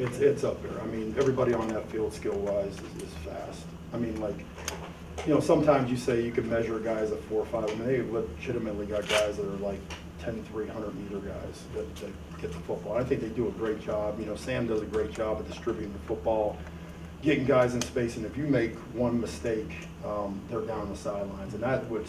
It's up there. I mean, everybody on that field skill-wise is fast. I mean, like, you know, sometimes you say you can measure guys at 4 or 5. I mean, they legitimately got guys that are like 10, 300-meter guys that get the football. I think they do a great job. You know, Sam does a great job at distributing the football, getting guys in space, and if you make one mistake, they're down the sidelines. And that's what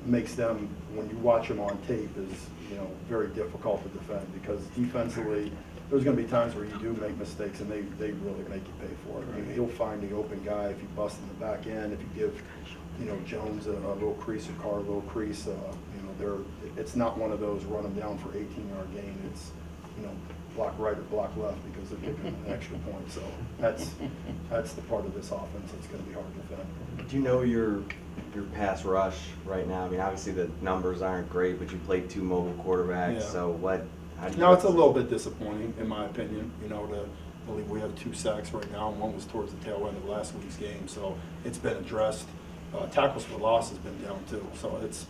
makes them, when you watch them on tape, is, you know, very difficult to defend, because defensively, there's going to be times where you do make mistakes, and they really make you pay for it. I mean, he'll find the open guy if you bust in the back end, if you give, you know, Jones a little crease or Carr a little crease. You know, it's not one of those run them down for 18-yard gain. It's, you know, block right or block left because they're kicking an extra point. So that's the part of this offense that's going to be hard to defend. Do you know your pass rush right now? I mean, obviously the numbers aren't great, but you played 2 mobile quarterbacks. Yeah. So what? No, it's a little bit disappointing, in my opinion. You know, to believe we have 2 sacks right now, and one was towards the tail end of last week's game. So it's been addressed. Tackles for loss has been down too. So it's,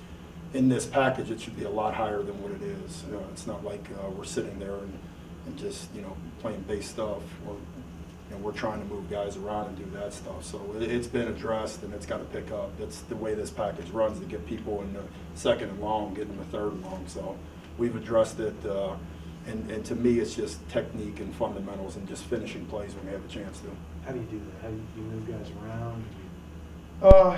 in this package, it should be a lot higher than what it is. You know, it's not like we're sitting there and just, you know, playing base stuff, or, you know, we're trying to move guys around and do that stuff. So it's been addressed, and it's got to pick up. That's the way this package runs, to get people in the 2nd and long, get them the 3rd and long. So we've addressed it, and to me, it's just technique and fundamentals and just finishing plays when we have a chance to. How do you do that? How do you move guys around?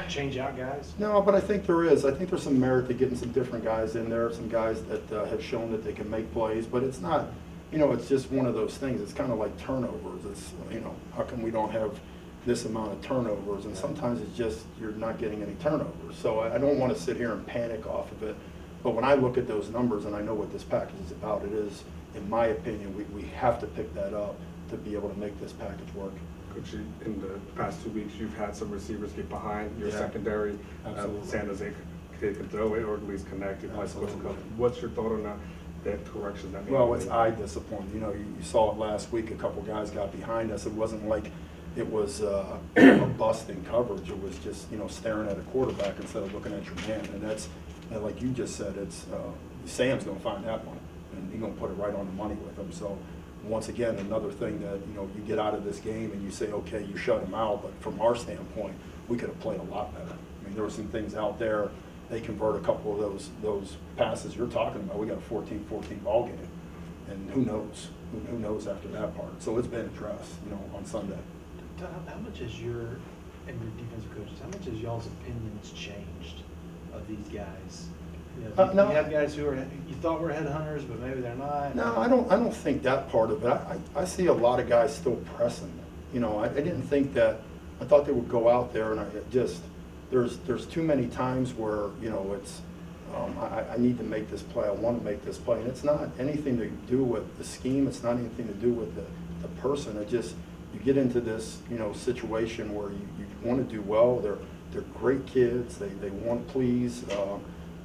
Change out guys? No, but I think there is. I think there's some merit to getting some different guys in there, some guys that have shown that they can make plays, but it's not, you know, it's just one of those things. It's kind of like turnovers. It's, you know, how come we don't have this amount of turnovers? And sometimes it's just you're not getting any turnovers. So I don't want to sit here and panic off of it. But when I look at those numbers and I know what this package is about, it is, in my opinion, we have to pick that up to be able to make this package work. Coach, in the past 2 weeks, you've had some receivers get behind your secondary. Sanders, they can throw it or at least connect. What's your thought on that correction? That well, it's eye discipline. You know, you saw it last week. A couple guys got behind us. It wasn't like it was a bust in coverage. It was just, you know, staring at a quarterback instead of looking at your man. And that's, and like you just said, it's Sam's going to find that one, and he's going to put it right on the money with him. So once again, another thing that, you know, you get out of this game and you say, okay, you shut him out, but from our standpoint, we could have played a lot better. I mean, there were some things out there. They convert a couple of those passes you're talking about. We got a 14-14 ball game, and who knows? Who knows after that part? So it's been addressed, you know, on Sunday. Todd, how much has your defensive coaches, how much has y'all's opinions changed of these guys? You know, no. You have guys who are, you thought were headhunters, but maybe they're not. No, I don't think that part of it. I see a lot of guys still pressing. You know, I didn't think that. I thought they would go out there, and there's too many times where, you know, it's I need to make this play. I want to make this play, and it's not anything to do with the scheme. It's not anything to do with the person. It just, you get into this, you know, situation where you want to do well. They're great kids. They want to please.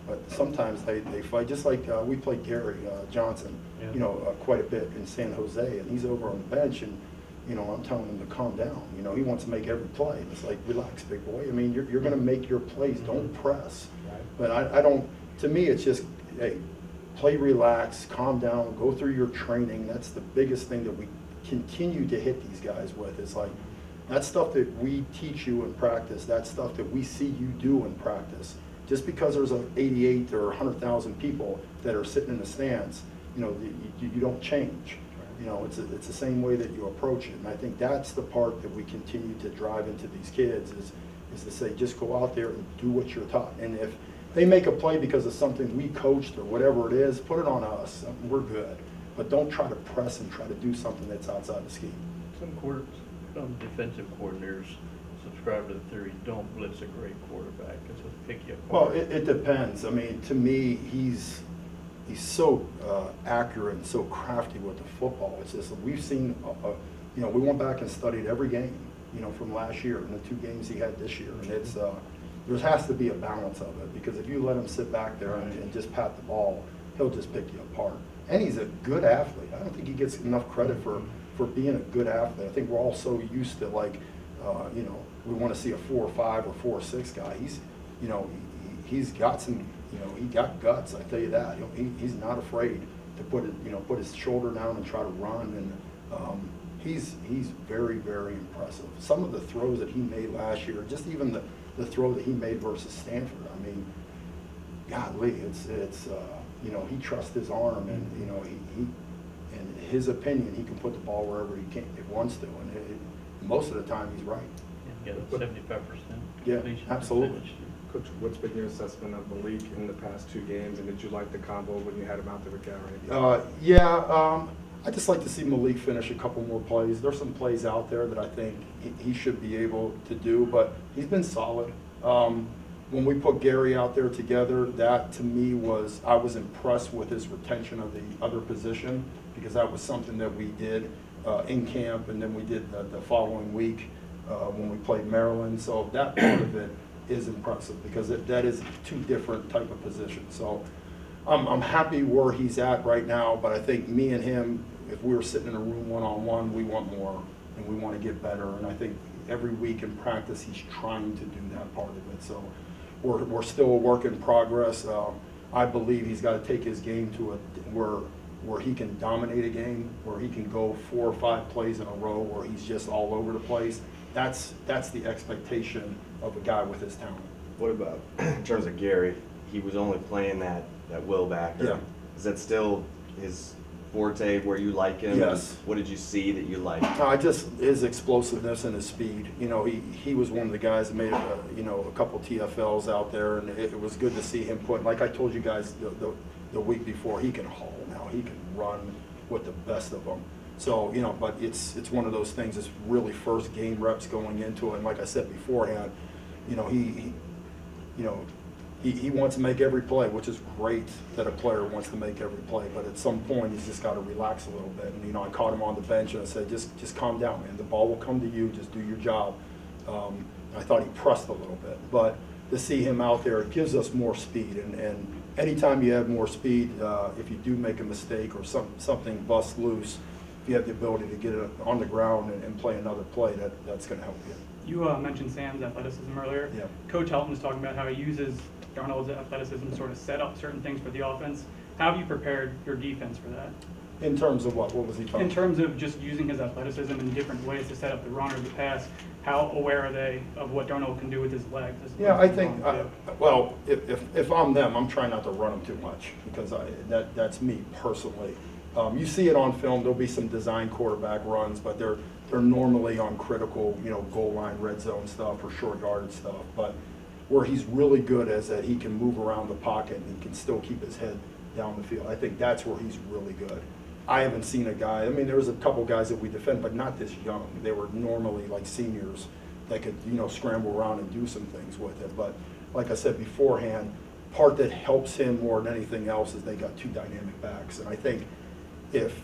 But sometimes they fight, just like we played Gary Johnson, you know, quite a bit in San Jose, and he's over on the bench, and, you know, I'm telling him to calm down. You know, he wants to make every play. And it's like, relax, big boy. I mean, you're going to make your plays. Don't press. Right. But I don't, to me, it's just, hey, play relax, calm down, go through your training. That's the biggest thing that we continue to hit these guys with. It's like, that stuff that we teach you in practice, that stuff that we see you do in practice. Just because there's 88 or 100,000 people that are sitting in the stands, you know, you don't change. You know, it's the same way that you approach it. And I think that's the part that we continue to drive into these kids is to say, just go out there and do what you're taught. And if they make a play because of something we coached or whatever it is, put it on us. We're good. But don't try to press and try to do something that's outside the scheme. Some defensive coordinators subscribe to the theory, don't blitz a great quarterback. It's what pick you apart. Well, it depends. I mean, to me, he's so accurate and so crafty with the football. It's just, we've seen, you know, we went back and studied every game, you know, from last year and the 2 games he had this year. And it's, there has to be a balance of it, because if you let him sit back there and just pat the ball, he'll just pick you apart. And he's a good athlete. I don't think he gets enough credit for being a good athlete. I think we're all so used to, like, you know, we want to see a 4.5 or 4.6 guy. He's, you know, he's got some, you know, he got guts. I tell you that. You know, he's not afraid to put his shoulder down and try to run. And He's very, very impressive. Some of the throws that he made last year, just even the throw that he made versus Stanford, I mean, golly, it's you know, he trusts his arm, and you know, he in his opinion, he can put the ball wherever he wants to, and most of the time he's right. Yeah, 75%. Yeah, absolutely. Coach, what's been your assessment of Malik in the past 2 games, and did you like the combo when you had him out there with Gary? Yeah, I just like to see Malik finish a couple more plays. There's some plays out there that I think he should be able to do, but he's been solid. When we put Gary out there together, that to me I was impressed with his retention of the other position, because that was something that we did in camp, and then we did the following week when we played Maryland. So that part of it is impressive, because that is 2 different type of positions. So I'm happy where he's at right now, but I think me and him, if we were sitting in a room one-on-one, we want more and we want to get better. And I think every week in practice, he's trying to do that part of it. So we're still a work in progress. I believe he's got to take his game to where he can dominate a game, where he can go 4 or 5 plays in a row, where he's just all over the place. That's the expectation of a guy with his talent. What about in terms of Gary? He was only playing that will backer. Yeah. Is that still his forte, where you like him? Yes. What did you see that you liked? Just his explosiveness and his speed. You know, he was one of the guys that made a couple TFLs out there, and it was good to see him put. Like I told you guys the week before, he can haul now. He can run with the best of them. So, you know, but it's one of those things. It's really first game reps going into it. And like I said beforehand, you know, he wants to make every play, which is great that a player wants to make every play. But at some point, he's just got to relax a little bit. And, you know, I caught him on the bench and I said, just calm down, man. The ball will come to you. Just do your job. I thought he pressed a little bit. But to see him out there, it gives us more speed. And anytime you have more speed, if you do make a mistake or something busts loose, if you have the ability to get it on the ground and play another play, that's going to help you. You mentioned Sam's athleticism earlier. Yeah. Coach Helton was talking about how he uses Darnold's athleticism to sort of set up certain things for the offense. How have you prepared your defense for that? In terms of what? What was he talking about? In terms of just using his athleticism in different ways to set up the run or the pass, how aware are they of what Darnold can do with his legs? Yeah, I think, well, if I'm them, I'm trying not to run them too much, because that's me personally. You see it on film. There'll be some design quarterback runs, but they're normally on critical, you know, goal line, red zone stuff or short yardage stuff. But where he's really good is that he can move around the pocket and he can still keep his head down the field. I think that's where he's really good. I haven't seen a guy, I mean, there was a couple guys that we defend, but not this young. They were normally like seniors that could, you know, scramble around and do some things with it. But like I said beforehand, part that helps him more than anything else is they got 2 dynamic backs. And I think if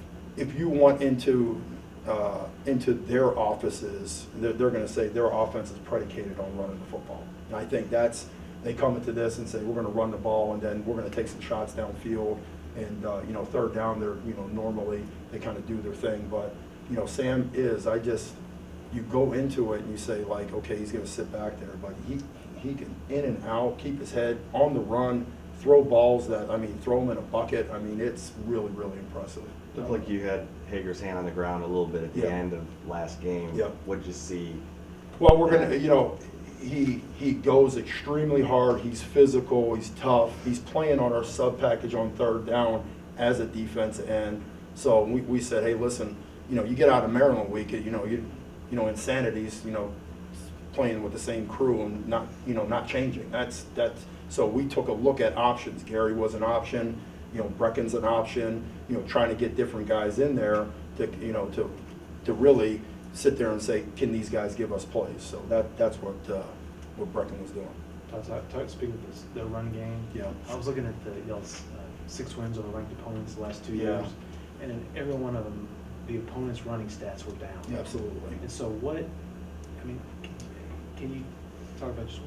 you want into their offices, they're going to say their offense is predicated on running the football. And I think they come into this and say, we're going to run the ball, and then we're going to take some shots downfield. And, you know, third down, normally they kind of do their thing. But, you know, Sam you go into it and you say, like, okay, he's going to sit back there. But he can in and out, keep his head on the run, throw balls throw them in a bucket. I mean, it's really, really impressive. Looked like you had Hager's hand on the ground a little bit at the end of last game. Yeah. What did you see? Well, we're going to, you know, he goes extremely hard. He's physical. He's tough. He's playing on our sub package on third down as a defense end. So we said, hey, listen, you know, you get out of Maryland week, you know, Insanity's, you know, playing with the same crew and not changing. So we took a look at options. Gary was an option. You know, Brecken's an option. You know, trying to get different guys in there to really sit there and say, can these guys give us plays? So that's what Brecken was doing. Todd, speaking of the run game, Yeah. I was looking at y'all's 6 wins over ranked opponents the last 2 Yeah. years, and in every one of them, the opponent's running stats were down. Yeah, absolutely. And so can you talk about just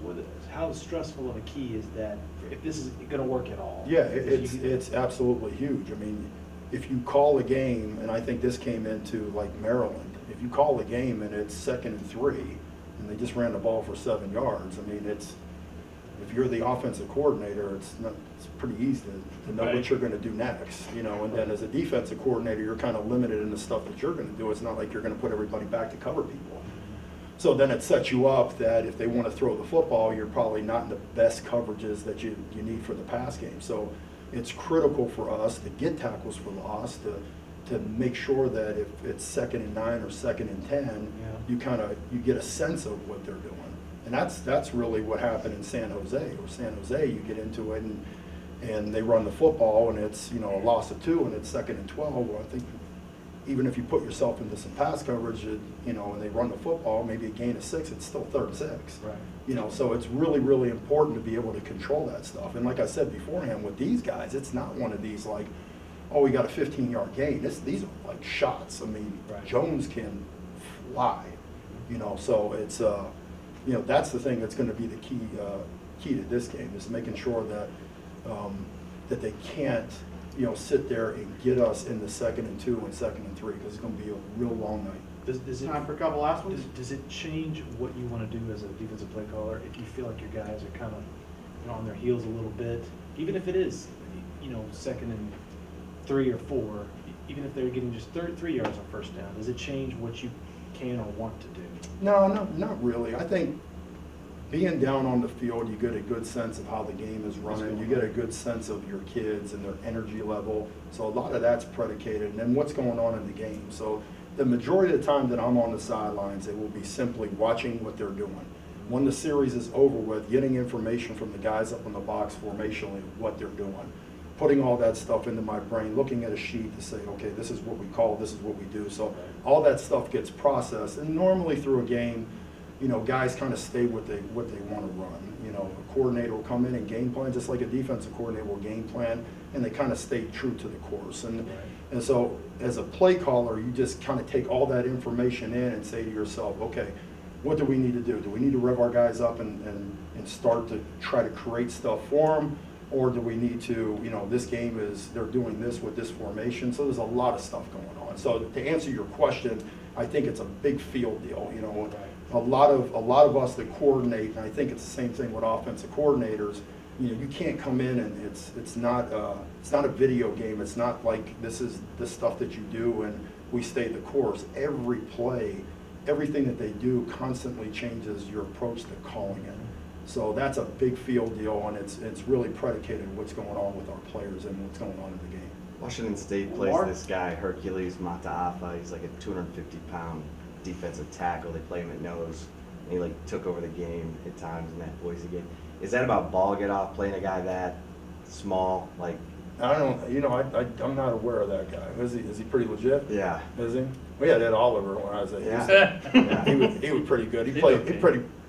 how stressful of a key is that if this is going to work at all? Yeah, it's absolutely huge. I mean, if you call a game, and I think this came into like Maryland, if you call a game and it's 2nd and 3, and they just ran the ball for 7 yards, I mean, if you're the offensive coordinator, it's pretty easy to know what you're going to do next, you know. And then as a defensive coordinator, you're kind of limited in the stuff that you're going to do. It's not like you're going to put everybody back to cover people. So then it sets you up that if they want to throw the football, you're probably not in the best coverages that you need for the pass game. So it's critical for us to get tackles for loss, to make sure that if it's 2nd and 9 or 2nd and 10, you get a sense of what they're doing. And that's really what happened in San Jose. Or San Jose, you get into it and they run the football and it's, you know, a loss of 2 and it's 2nd and 12. Well, I think even if you put yourself into some pass coverage, you know, and they run the football, maybe a gain of 6, it's still 3rd and 6. Right. You know, so it's really, really important to be able to control that stuff. And like I said beforehand, with these guys, it's not one of these like, oh, we got a 15-yard gain. These are like shots. I mean, Jones can fly, you know, so it's, you know, that's the thing that's going to be the key to this game, is making sure that that they can't, you know, sit there and get us in the 2nd and 2 and 2nd and 3, because it's going to be a real long night. Does it, time for a couple last ones? Does it change what you want to do as a defensive play caller if you feel like your guys are kind of, you know, on their heels a little bit, even if it is, you know, 2nd and 3 or 4, even if they're getting just 3 yards on 1st down? Does it change what you can or want to do? No, not really. I think being down on the field, you get a good sense of how the game is running. You get a good sense of your kids and their energy level. So a lot of that's predicated, and then what's going on in the game. So the majority of the time that I'm on the sidelines, it will be simply watching what they're doing. When the series is over with, getting information from the guys up in the box formationally, what they're doing, putting all that stuff into my brain, looking at a sheet to say, okay, this is what we call, this is what we do. So all that stuff gets processed, and normally through a game, you know, guys kind of stay what they want to run. You know, a coordinator will come in and game plan, just like a defensive coordinator will game plan, and they kind of stay true to the course. And so as a play caller, you just kind of take all that information in and say to yourself, okay, what do we need to do? Do we need to rev our guys up and start to try to create stuff for them? Or do we need to, you know, this game is, they're doing this with this formation. So there's a lot of stuff going on. So to answer your question, I think it's a big field deal. You know, a lot of us that coordinate, and I think it's the same thing with offensive coordinators. You know, you can't come in and it's not a video game. It's not like this is the stuff that you do and we stay the course. Every play, everything that they do constantly changes your approach to calling it. So that's a big field deal, and it's really predicated on what's going on with our players and what's going on in the game. Washington State plays this guy, Hercules Mataafa. He's like a 250-pound defensive tackle. They play him at nose, and he like took over the game at times in that Boise game. Is that about ball get off, playing a guy that small? Like, I don't, you know, I'm not aware of that guy. Is he pretty legit? Yeah. Is he? We had Ed Oliver when I was at Yeah. he was pretty good. He played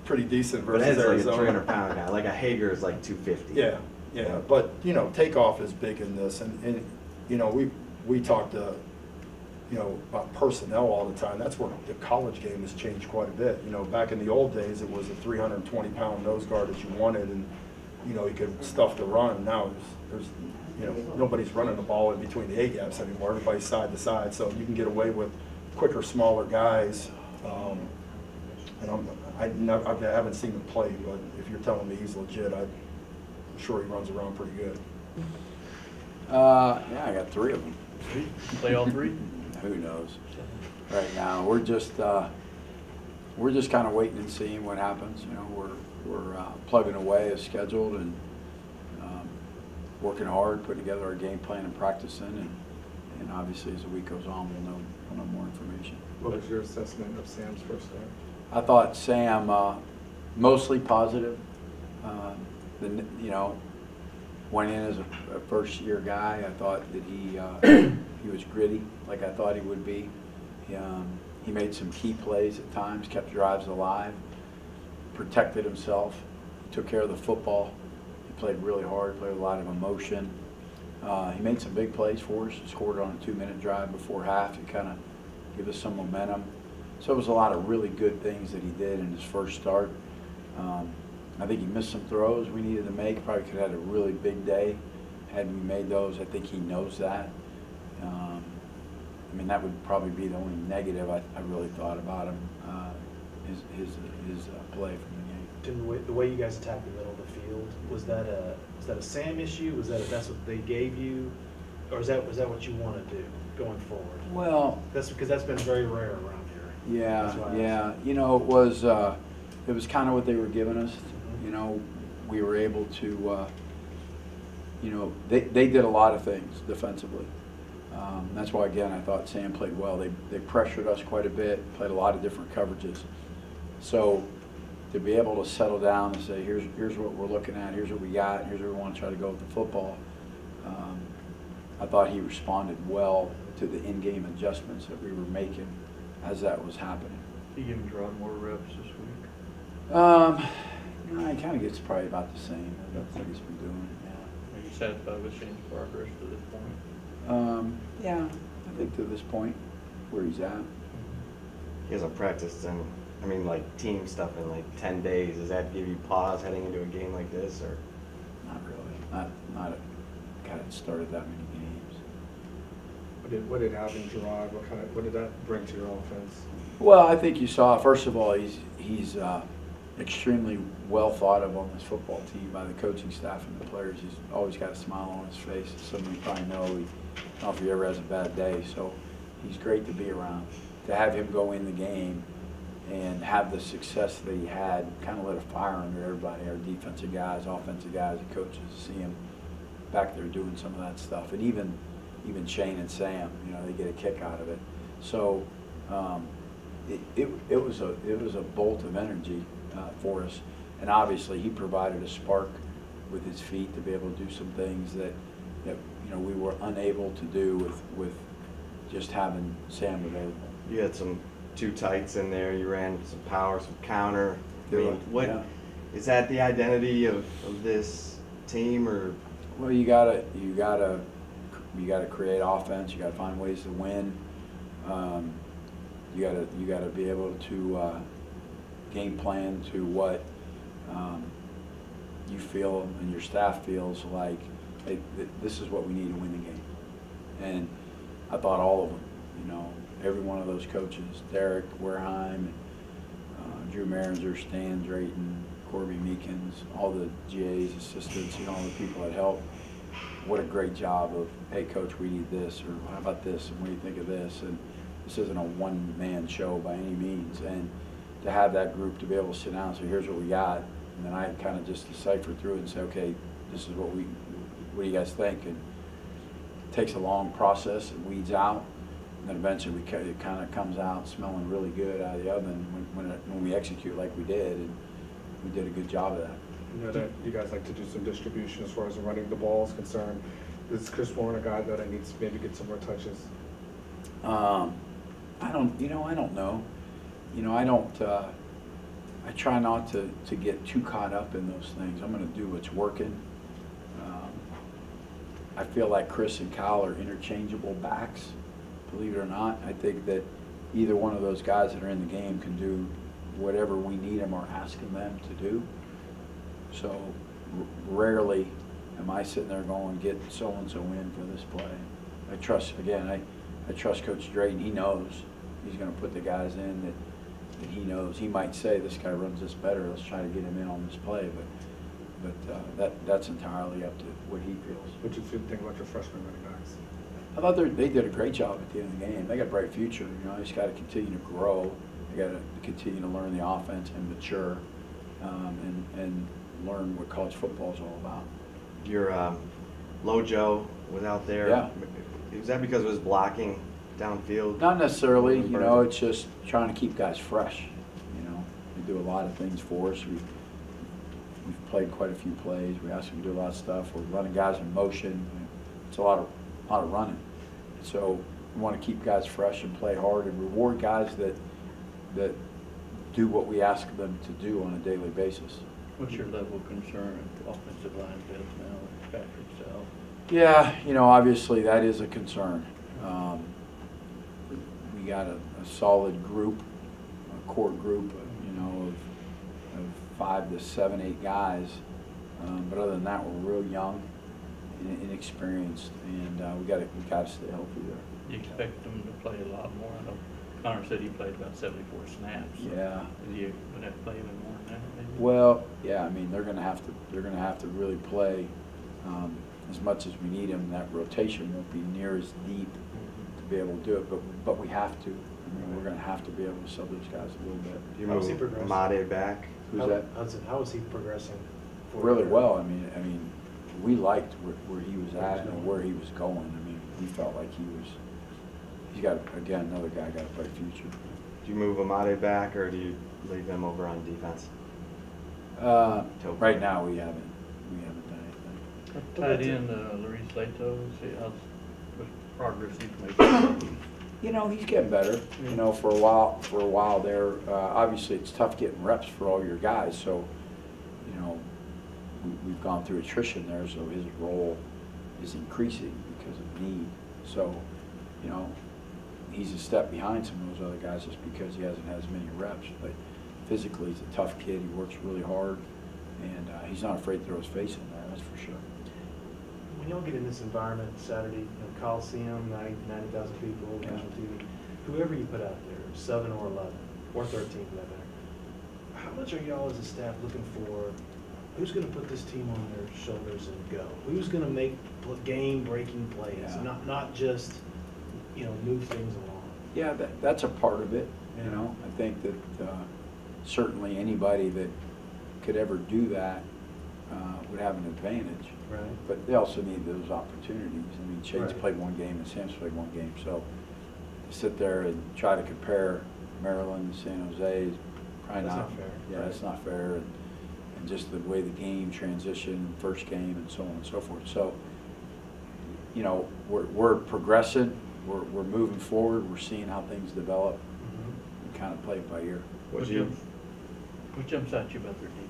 pretty decent versus but Ed's Arizona. like a 300-pound guy. Like a Hager is like 250. Yeah. But you know, takeoff is big in this, and you know, we talk to, you know, about personnel all the time. That's where the college game has changed quite a bit. You know, back in the old days, it was a 320-pound nose guard that you wanted, and you know, you could stuff the run. Now there's you know, nobody's running the ball in between the A-gaps anymore. Everybody's side to side, so you can get away with quicker, smaller guys. And I haven't seen him play, but if you're telling me he's legit, I'm sure he runs around pretty good. Yeah, I got 3 of them. Play all 3? Who knows? Right now, we're just kind of waiting and seeing what happens. You know, we're plugging away as scheduled and working hard, putting together our game plan and practicing, and obviously as the week goes on, we'll know more information. What was your assessment of Sam's first start? I thought Sam mostly positive. You know, went in as a first-year guy. I thought that he was gritty, like I thought he would be. He made some key plays at times, kept drives alive, protected himself, took care of the football. He played really hard, played with a lot of emotion. He made some big plays for us. Scored on a 2-minute drive before half to kind of give us some momentum. So it was a lot of really good things that he did in his first start. I think he missed some throws we needed to make. Probably could have had a really big day had we made those. I think he knows that. I mean, that would probably be the only negative I really thought about him, his play from the game. Tim, the way you guys attack the middle of the field, field. Was that a Sam issue? Was that's what they gave you, or was that what you want to do going forward? Well, That's because that's been very rare around here. That's why I yeah. asked. You know, it was kind of what they were giving us. Mhm. You know, we were able to. You know, they did a lot of things defensively. That's why, again, I thought Sam played well. They pressured us quite a bit, played a lot of different coverages. So to be able to settle down and say, here's what we're looking at, here's what we got, here's where we want to try to go with the football, I thought he responded well to the in-game adjustments that we were making as that was happening. You give Gerard more reps this week? No, he kind of gets probably about the same. That's what he's been doing, yeah. Are you satisfied with Shane's progress to this point? Yeah, I think to this point, where he's at. He hasn't practiced in, I mean, like team stuff in like 10 days. Does that give you pause heading into a game like this, or? Not really. Not got started that many games. What did having Gerard, what did that bring to your offense? Well, I think you saw, first of all, he's extremely well thought of on this football team by the coaching staff and the players. He's always got a smile on his face. Some of you probably know. I don't know if he ever has a bad day. So he's great to be around. To have him go in the game and have the success that he had, kind of lit a fire under everybody, our defensive guys, offensive guys, and coaches. See him back there doing some of that stuff, and even Shane and Sam, you know, they get a kick out of it. So it was a bolt of energy for us, and obviously he provided a spark with his feet to be able to do some things that you know we were unable to do with just having Sam available. You had some two tights in there. You ran some power, some counter. I mean, what is that the identity of this team, or? Well, you gotta create offense. You gotta find ways to win. You gotta be able to game plan to what you feel and your staff feels like. Hey, this is what we need to win the game. And I thought all of them, you know, every one of those coaches, Derek Wareheim, Drew Maringer, Stan Drayton, Corby Meekins, all the GAs, assistants, you know, all the people that helped. What a great job of, hey coach, we need this, or how about this, and what do you think of this? And this isn't a one-man show by any means. And to have that group to be able to sit down and say, here's what we got, and then I kind of just decipher through it and say, okay, this is what do you guys think? And it takes a long process, it weeds out, and then eventually it kind of comes out smelling really good out of the oven when we execute like we did, and we did a good job of that. You know that you guys like to do some distribution as far as running the ball is concerned. Is Chris Warren a guy that needs to maybe get some more touches? I don't know. You know, I try not to get too caught up in those things. I'm going to do what's working. I feel like Chris and Kyle are interchangeable backs, believe it or not. I think that either one of those guys that are in the game can do whatever we need them or asking them to do. So rarely am I sitting there going, get so-and-so in for this play. I trust Coach Drayton. He knows he's going to put the guys in that he knows. He might say, this guy runs this better, let's try to get him in on this play. But that's entirely up to what he feels. What you think about your freshman running backs? I thought they did a great job at the end of the game. They got a bright future. You know, they just got to continue to grow. They got to continue to learn the offense and mature, and learn what college football is all about. Your Lojo was out there. Yeah. Was that because of his blocking downfield? Not necessarily. You know, it's just trying to keep guys fresh. You know, they do a lot of things for us. We've played quite a few plays. We ask them to do a lot of stuff. We're running guys in motion. It's a lot of running. So we want to keep guys fresh and play hard and reward guys that do what we ask them to do on a daily basis. What's your level of concern if the offensive line fails now with Patrick Sell? Yeah, you know, obviously that is a concern. We got a solid group, a core group, you know, of 5 to 7, 8 guys. But other than that, we're real young and inexperienced, and we got to stay healthy there. You expect them to play a lot more? I know Connor said he played about 74 snaps. So Yeah. you would have to play even more than that, maybe? Well, yeah, I mean, they're gonna have to really play as much as we need them. That rotation won't be near as deep to be able to do it, but we have to. I mean, we're gonna have to be able to sub those guys a little bit. You How is he move progressing? Amade back. Who's that? How is he progressing? Really well. I mean, we liked where he was at and where he was going. I mean, we felt like he's got, again, another guy got a bright future. Do you move Amade back, or do you leave him over on defense? Right now, we haven't done anything. Tied in Luis Lato, see how's what progress he's making. You know, he's getting better. You know, for a while there, obviously it's tough getting reps for all your guys. So, you know, we've gone through attrition there, so his role is increasing because of need. So, you know, he's a step behind some of those other guys just because he hasn't had as many reps. But physically, he's a tough kid. He works really hard, and he's not afraid to throw his face in there. That's for sure. When y'all get in this environment Saturday, you know, Coliseum, 90,000 people, national TV, whoever you put out there, 7 or 11, or 13 for that matter, how much are y'all as a staff looking for? Who's going to put this team on their shoulders and go? Who's going to make game-breaking plays, Yeah. not just, you know, move things along? Yeah, that's a part of it. Yeah. You know, I think that certainly anybody that could ever do that would have an advantage. Right. But they also need those opportunities. I mean, Shane's Right. played one game and Sam's played one game. So to sit there and try to compare Maryland and San Jose is probably That's not fair. Yeah, Right. that's not fair. And just the way the game transitioned, first game, and so on and so forth. So, you know, we're progressing. We're moving forward. We're seeing how things develop. Mm-hmm. We kind of play it by ear. What jumps out you about their defense?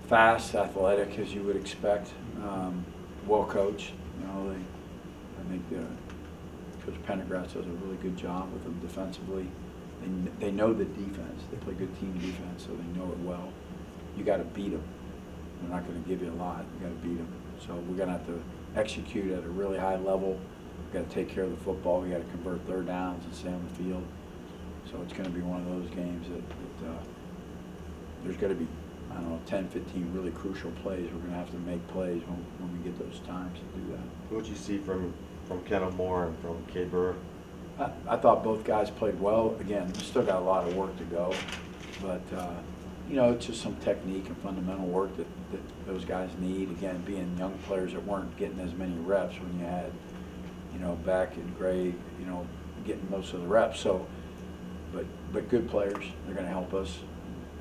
Fast, athletic, as you would expect. Well coached. You know, I think Coach Pendergrass does a really good job with them defensively. They know the defense. They play good team defense, so they know it well. You got to beat them. They're not going to give you a lot. You got to beat them. So we're going to have to execute at a really high level. We got to take care of the football. We got to convert third downs and stay on the field. So it's going to be one of those games that there's going to be, I don't know, 10, 15 really crucial plays. We're going to have to make plays when we get those times to do that. What did you see from Kendall Moore and from Cade Brewer? I thought both guys played well. Again, we still got a lot of work to go, but you know, it's just some technique and fundamental work that those guys need. Again, being young players that weren't getting as many reps when you had, you know, Beck and Gray, you know, getting most of the reps. So, but good players. They're going to help us.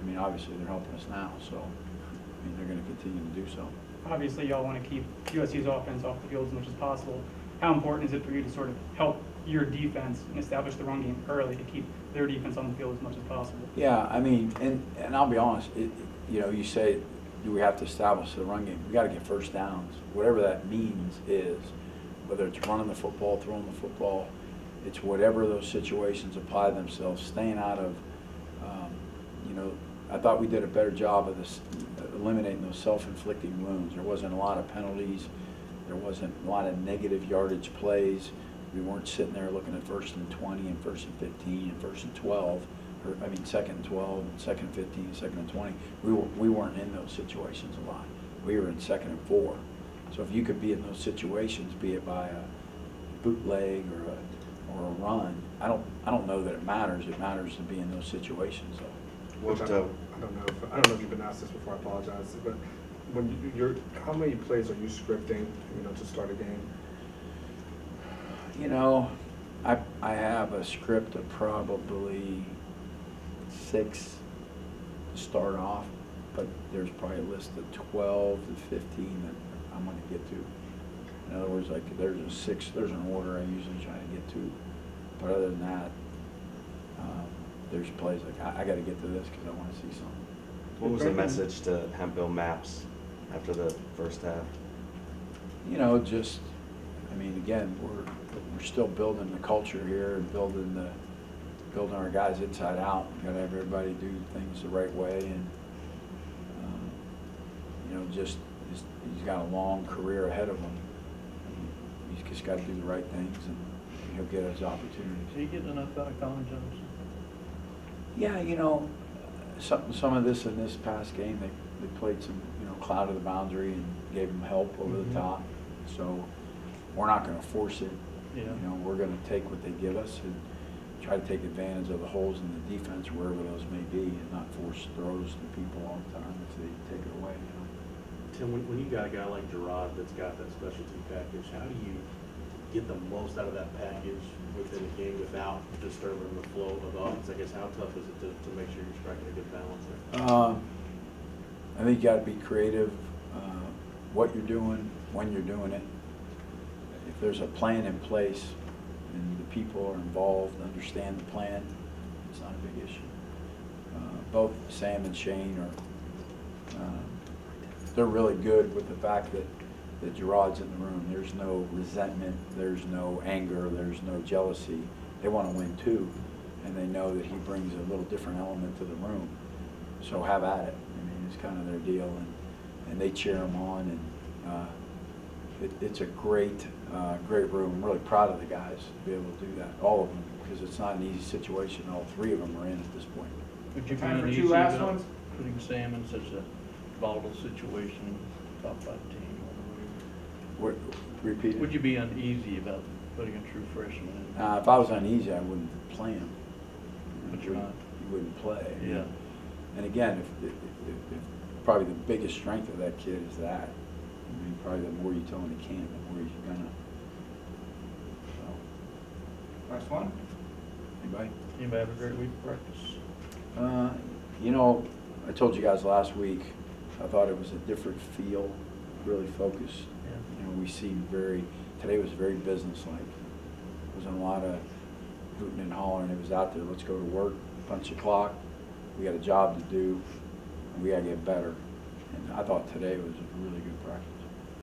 I mean, obviously they're helping us now. So, I mean, they're going to continue to do so. Obviously, y'all want to keep USC's offense off the field as much as possible. How important is it for you to sort of help your defense and establish the run game early to keep their defense on the field as much as possible? Yeah, I mean, and I'll be honest, you know, you say, do we have to establish the run game? We got to get first downs. Whatever that means is, whether it's running the football, throwing the football, it's whatever those situations apply themselves, staying out of, you know, I thought we did a better job of this, eliminating those self-inflicting wounds. There wasn't a lot of penalties. There wasn't a lot of negative yardage plays. We weren't sitting there looking at 1st and 20 and 1st and 15 and 1st and 12, or I mean 2nd and 12 and 2nd and 15 and 2nd and 20. We weren't in those situations a lot. We were in 2nd and 4. So if you could be in those situations, be it by a bootleg or a run, I don't know that it matters. It matters to be in those situations though. Which I don't know if you've been asked this before. I apologize, but when you're, how many plays are you scripting, you know, to start a game? You know, I have a script of probably 6 to start off, but there's probably a list of 12 to 15 that I'm going to get to. In other words, like there's an order I usually try to get to, but other than that, there's plays like I got to get to this because I want to see something. What was the message to Hemphill Maps after the first half? You know, just, I mean, again, we're still building the culture here and building our guys inside out. We got to have everybody do things the right way, and you know, just he's got a long career ahead of him. He's just got to do the right things, and he'll get his opportunities. Is he getting enough out of Colin Jones? Yeah, you know, some of this in this past game, they played some, you know, cloud of the boundary and gave him help over the top. So we're not going to force it. Yeah. You know, we're going to take what they give us and try to take advantage of the holes in the defense wherever those may be, and not force throws to people all the time if they take it away. You know? Tim, when you got a guy like Gerard that's got that specialty package, how do you get the most out of that package within the game without disturbing the flow of the offense? I guess how tough is it to make sure you're striking a good balance there? I think you got to be creative. What you're doing, when you're doing it. If there's a plan in place and the people are involved, understand the plan, it's not a big issue. Both Sam and Shane are, they're really good with the fact that Gerard's in the room. There's no resentment, there's no anger, there's no jealousy. They want to win too, and they know that he brings a little different element to the room. So have at it. I mean, it's kind of their deal, and they cheer him on, and it's a great room. I'm really proud of the guys to be able to do that, all of them, because it's not an easy situation. All three of them are in at this point. Would you be Time for uneasy two last about ones? putting Sam in such a volatile situation, top 5 team? Repeat it. Would you be uneasy about putting a true freshman in? If I was uneasy, I wouldn't play him. But you're not. You wouldn't play. Yeah. And again, if probably the biggest strength of that kid is that. I mean, probably the more you tell him he can, the more he's gonna. So. Last one? Anybody? Anybody have a great week of practice? You know, I told you guys last week, I thought it was a different feel, really focused. Yeah. You know, we seemed today was very businesslike. Wasn't a lot of hooting and hollering. It was out there, let's go to work, punch the clock. We got a job to do, and we got to get better. And I thought today was a really good practice.